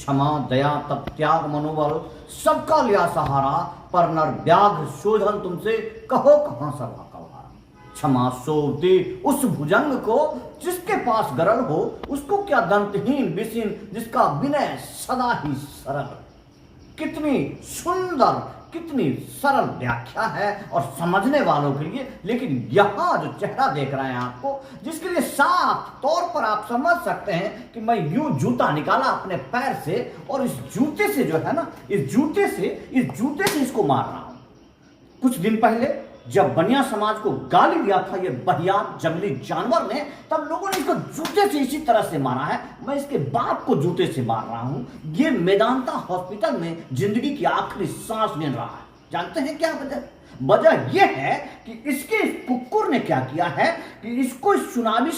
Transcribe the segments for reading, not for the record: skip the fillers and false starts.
क्षमा दया तप त्याग मनोबल सबका लिया सहारा, पर नर व्याघ्र शोधन तुमसे कहो कहां सभा कवारा। क्षमा सोवती उस भुजंग को जिसके पास गरल हो, उसको क्या दंतहीन विसीन जिसका विनय सदा ही सरल। कितनी सुंदर कितनी सरल व्याख्या है और समझने वालों के लिए। लेकिन यहां जो चेहरा देख रहे हैं आपको, जिसके लिए साफ तौर पर आप समझ सकते हैं कि मैं यूं जूता निकाला अपने पैर से और इस जूते से जो है ना, इस जूते से इसको मार रहा हूं। कुछ दिन पहले जब बनिया समाज को गाली दिया था ये बहियात जंगली जानवर ने, तब लोगों ने इसको जूते से इसी तरह से मारा है। मैं इसके बाप को जूते से मार रहा हूं। ये मेदांता हॉस्पिटल में जिंदगी की आखिरी सांस गिन रहा है। जानते हैं क्या वजह? वजह यह है कि इसके इस कुकुर ने क्या किया है कि इसको इस चुनावी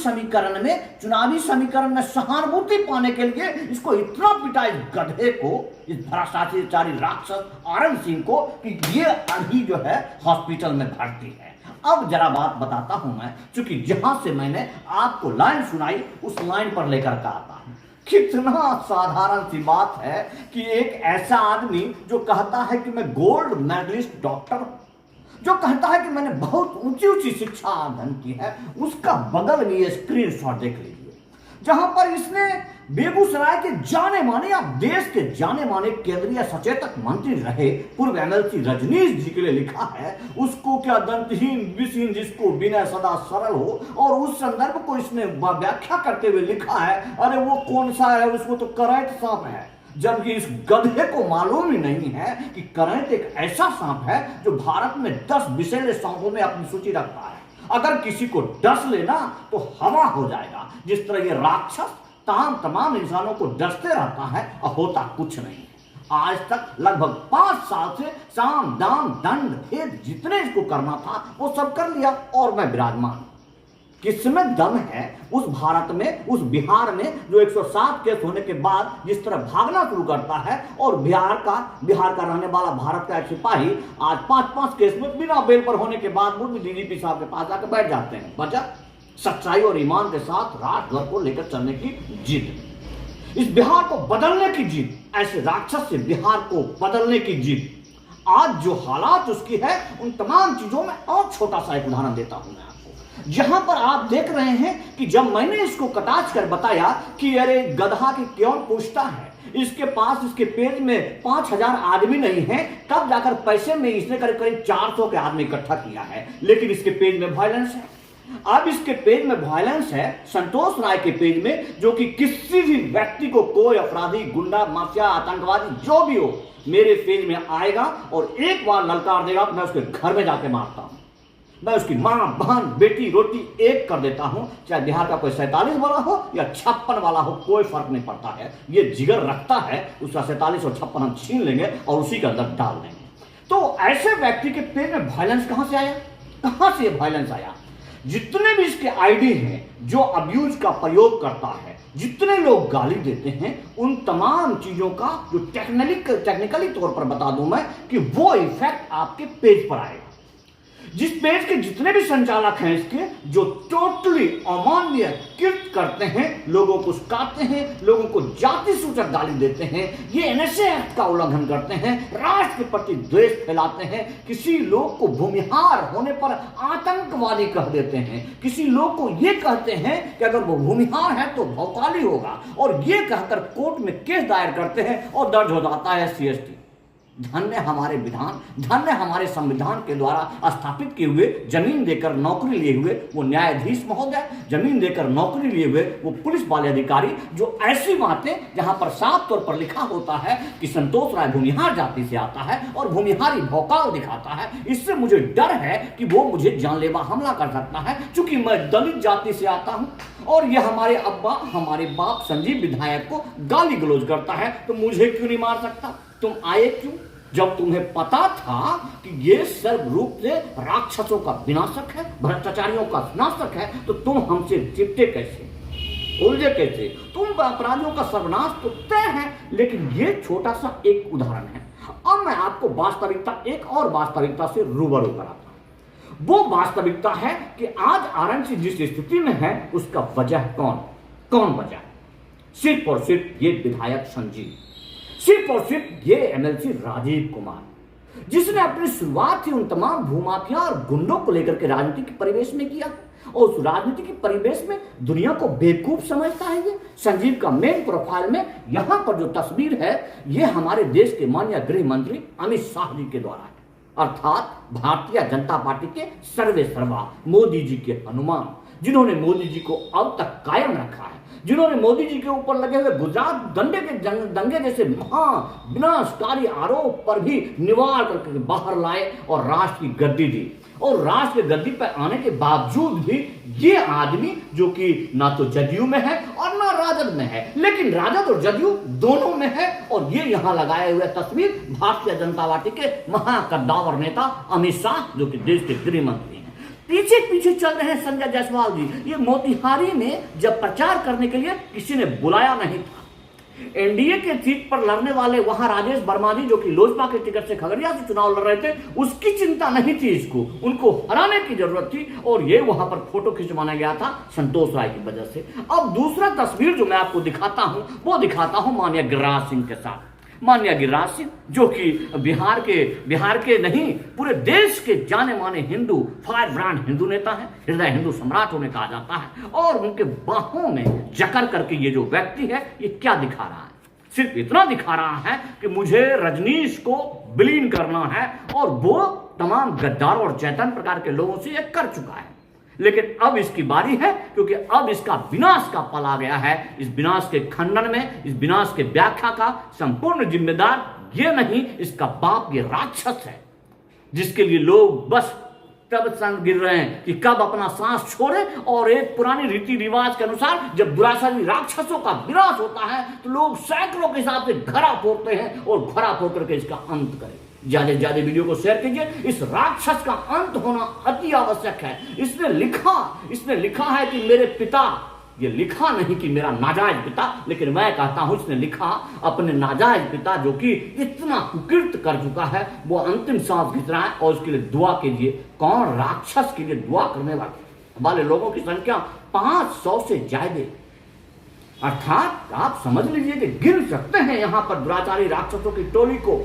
समीकरण में सहानुभूति पाने के लिए इसको इतना पिटा इस गधे को, इस भ्रष्टाचारी राक्षस आरन सिंह को, कि ये अभी जो है हॉस्पिटल में भर्ती है। अब जरा बात बताता हूं मैं, क्योंकि जहां से मैंने आपको लाइन सुनाई उस लाइन पर लेकर का आता हूं। कितना साधारण सी बात है कि एक ऐसा आदमी जो कहता है कि मैं गोल्ड मेडलिस्ट डॉक्टर हूं, जो कहता है कि मैंने बहुत ऊंची ऊंची शिक्षा अध्ययन की है, उसका बगल में ये स्क्रीनशॉट देख लीजिए, जहां पर इसने बेगूसराय के जाने माने या देश के जाने माने केंद्रीय सचेतक मंत्री रहे पूर्व एमएलसी रजनीश जी के लिए लिखा है, उसको क्या दंतहीन विसीन जिसको विनय सदा सरल हो। और उस संदर्भ को इसने व्याख्या करते हुए लिखा है, अरे वो कौन सा है, उसको तो करंट सांप है। जबकि इस गधे को मालूम ही नहीं है कि करंट एक ऐसा सांप है जो भारत में 10 विषैले सांपों में अपनी सूची रखता है। अगर किसी को डस लेना तो हवा हो जाएगा। जिस तरह ये राक्षस तमाम इंसानों को डसते रहता है और होता कुछ नहीं है। आज तक लगभग 5 साल से साम दाम दंड भेद जितने इसको करना था वो सब कर लिया और मैं विराजमान। किसमें दम है उस भारत में, उस बिहार में जो 107 केस होने के बाद जिस तरह भागना शुरू करता है, और बिहार का रहने वाला भारत का एक सिपाही आज 5-5 केस में बिना बेल पर होने के बाद वो भी डीजीपी साहब के पास आकर बैठ जाते हैं। वजह सच्चाई और ईमान के साथ राजभर को लेकर चलने की जिद, इस बिहार को बदलने की जिद, ऐसे राक्षस से बिहार को बदलने की जिद। आज जो हालात उसकी है उन तमाम चीजों में और छोटा सा एक उदाहरण देता हूं मैं आपको, जहां पर आप देख रहे हैं कि जब मैंने इसको कटाच कर बताया कि अरे गधा की क्यों पूछता है, इसके पास इसके पेज में 5000 आदमी नहीं है, तब जाकर पैसे में इसने करीब 400 के आदमी इकट्ठा किया है, लेकिन इसके पेज में वायलेंस है। अब इसके पेज में वायलेंस है संतोष राय के पेज में, जो कि किसी भी व्यक्ति को, कोई अपराधी, गुंडा, माफिया, आतंकवादी जो भी हो, मेरे पेज में आएगा और एक बार ललकार देगा तो मैं उसके घर में जाके मारता हूं। मैं उसकी मां, बहन, बेटी, रोटी एक कर देता हूं। चाहे बिहार का कोई 47 वाला हो या 56 वाला हो, कोई फर्क नहीं पड़ता है। ये जिगर रखता है, उसका 47 और 56 हम छीन लेंगे और उसी के अंदर डाल देंगे। तो ऐसे व्यक्ति के पेज में वायलेंस कहां से आया? कहां से वायलेंस आया? जितने भी इसके आईडी हैं जो अब्यूज का प्रयोग करता है, जितने लोग गाली देते हैं, उन तमाम चीजों का जो टेक्निकली तौर पर बता दूं मैं कि वो इफेक्ट आपके पेज पर आएगा। जिस पेज के जितने भी संचालक हैं इसके, जो टोटली अमानवीय कृत्य करते हैं, लोगों को उस्काते हैं, लोगों को जाति सूचक गाली देते हैं, ये एनएसए एक्ट का उल्लंघन करते हैं, राष्ट्र के प्रति द्वेष फैलाते हैं, किसी लोग को भूमिहार होने पर आतंकवादी कह देते हैं, किसी लोग को ये कहते हैं कि अगर वो भूमिहार है तो भौकाली होगा, और ये कहकर कोर्ट में केस दायर करते हैं और दर्ज हो जाता है SC/ST। धन्य हमारे विधान, धन्य हमारे संविधान के द्वारा स्थापित किए हुए, जमीन देकर नौकरी लिए हुए वो न्यायाधीश महोदय, जमीन देकर नौकरी लिए हुए वो पुलिस वाले अधिकारी, जो ऐसी बातें जहां पर साफ तौर पर लिखा होता है कि संतोष राय भूमिहार जाति से आता है और भूमिहारी भौकाल दिखाता है, इससे मुझे डर है कि वो मुझे जानलेवा हमला कर सकता है, क्योंकि मैं दलित जाति से आता हूं और ये हमारे अब्बा, हमारे बाप संजीव विधायक को गाली गलौज करता है, तो मुझे क्यों नहीं मार सकता? तुम आए क्यों? जब तुम्हें पता था कि ये सर्व रूप से राक्षसों का विनाशक है, भ्रष्टाचारियों का नाशक है, तो तुम हमसे चिपटे कैसे, उलझे कैसे? तुम अपराधियों का सर्वनाश तो तय है। लेकिन ये छोटा सा एक उदाहरण है। अब मैं आपको वास्तविकता, एक और वास्तविकता से रूबरू कराता हूं। वो वास्तविकता है कि आज आरन सिंह जिस स्थिति में है उसका वजह कौन वजह? सिर्फ और सिर्फ ये विधायक संजीव। सिर्फ और सिर्फ ये एमएलसी राजीव कुमार, जिसने अपनी शुरुआत ही उन तमाम भूमाफिया और गुंडों को लेकर के राजनीति के परिवेश में किया, और उस राजनीति के परिवेश में दुनिया को बेवकूफ समझता है। ये संजीव का मेन प्रोफाइल में यहां पर जो तस्वीर है, ये हमारे देश के माननीय गृह मंत्री अमित शाह जी के द्वारा है, अर्थात भारतीय जनता पार्टी के सर्वे सर्वा मोदी जी के हनुमान, जिन्होंने मोदी जी को अब तक कायम रखा है, जिन्होंने मोदी जी के ऊपर लगे हुए गुजरात दंगे जैसे महा विनाशकारी आरोप पर भी निवार करके बाहर लाए और राष्ट्र की गद्दी दी। और राष्ट्र की गद्दी पर आने के बावजूद भी ये आदमी, जो कि ना तो जदयू में है और ना राजद में है, लेकिन राजद और जदयू दोनों में है, और ये यहां लगाए हुए तस्वीर भारतीय जनता पार्टी के महाकद्दावर नेता अमित शाह, जो कि देश के गृह मंत्री हैं। पीछे पीछे चल रहे हैं संजय जायसवाल जी। ये मोतिहारी में जब प्रचार करने के लिए किसी ने बुलाया नहीं था, एनडीए के सीट पर लड़ने वाले वहां राजेश वर्मा जी, जो कि लोजपा के टिकट से खगड़िया से चुनाव लड़ रहे थे, उसकी चिंता नहीं थी इसको, उनको हराने की जरूरत थी, और ये वहां पर फोटो खिंचवाना गया था संतोष राय की वजह से। अब दूसरा तस्वीर जो मैं आपको दिखाता हूं, वो दिखाता हूं माननीय गिरिराज सिंह के साथ। माननीय गिरिराज सिंह, जो कि बिहार के नहीं पूरे देश के जाने माने हिंदू, फायर ब्रांड हिंदू नेता है, हृदय हिंदू सम्राट उन्हें कहा जाता है, और उनके बाहों में जकड़ करके ये जो व्यक्ति है, ये क्या दिखा रहा है? सिर्फ इतना दिखा रहा है कि मुझे रजनीश को विलीन करना है, और वो तमाम गद्दारों और चैतन्य प्रकार के लोगों से ये कर चुका है। लेकिन अब इसकी बारी है, क्योंकि अब इसका विनाश का पल आ गया है। इस विनाश के खंडन में, इस विनाश के व्याख्या का संपूर्ण जिम्मेदार ये नहीं, इसका बाप ये राक्षस है, जिसके लिए लोग बस तब संग गिर रहे हैं कि कब अपना सांस छोड़े, और एक पुरानी रीति रिवाज के अनुसार जब दुराचारी राक्षसों का विनाश होता है तो लोग सैकड़ों के हिसाब से घड़ा फोड़ते हैं, और घड़ा फोड़ करके इसका अंत करें। ज्यादा से ज्यादा वीडियो को शेयर कीजिए। इस राक्षस का अंत होना अति आवश्यक है। इसने लिखा है कि मेरे पिता, ये लिखा नहीं कि मेरा नाजायज पिता, लेकिन मैं कहता हूं इसने लिखा अपने नाजायज पिता, जो कि इतना कुकृत कर चुका है, वो अंतिम सांस खींच रहा है, और उसके लिए दुआ कीजिए। कौन? राक्षस के लिए दुआ करने वाले लोगों की संख्या 500 से ज्यादा, अर्थात आप समझ लीजिए कि गिन सकते हैं यहां पर दुराचारी राक्षसों की टोली को,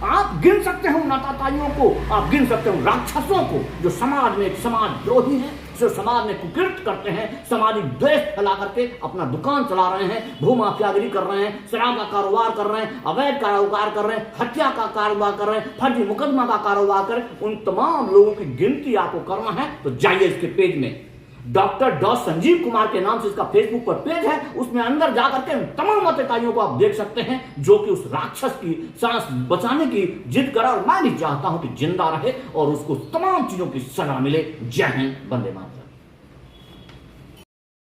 आप गिन सकते हो नाताताइयों को, आप गिन सकते हो राक्षसों को, जो समाज में एक समाज द्रोही हैं, जो समाज में कुकृत करते हैं, सामाजिक द्वेष फैला करके अपना दुकान चला रहे हैं, भूमाफियागिरी कर रहे हैं, शराब का कारोबार कर रहे हैं, अवैध कारोबार कर रहे हैं, हत्या का कारोबार कर रहे हैं, फर्जी मुकदमा का कारोबार कर रहे हैं। उन तमाम लोगों की गिनती आपको करना है तो जाइए इसके पेज में, डॉक्टर संजीव कुमार के नाम से इसका फेसबुक पर पेज है, उसमें अंदर जाकर के तमाम मतदाताओं को आप देख सकते हैं, जो कि उस राक्षस की सांस बचाने की जिद करा, और मैं भी चाहता हूं कि जिंदा रहे और उसको तमाम चीजों की सजा मिले। जय हिंद, वंदे मातरम।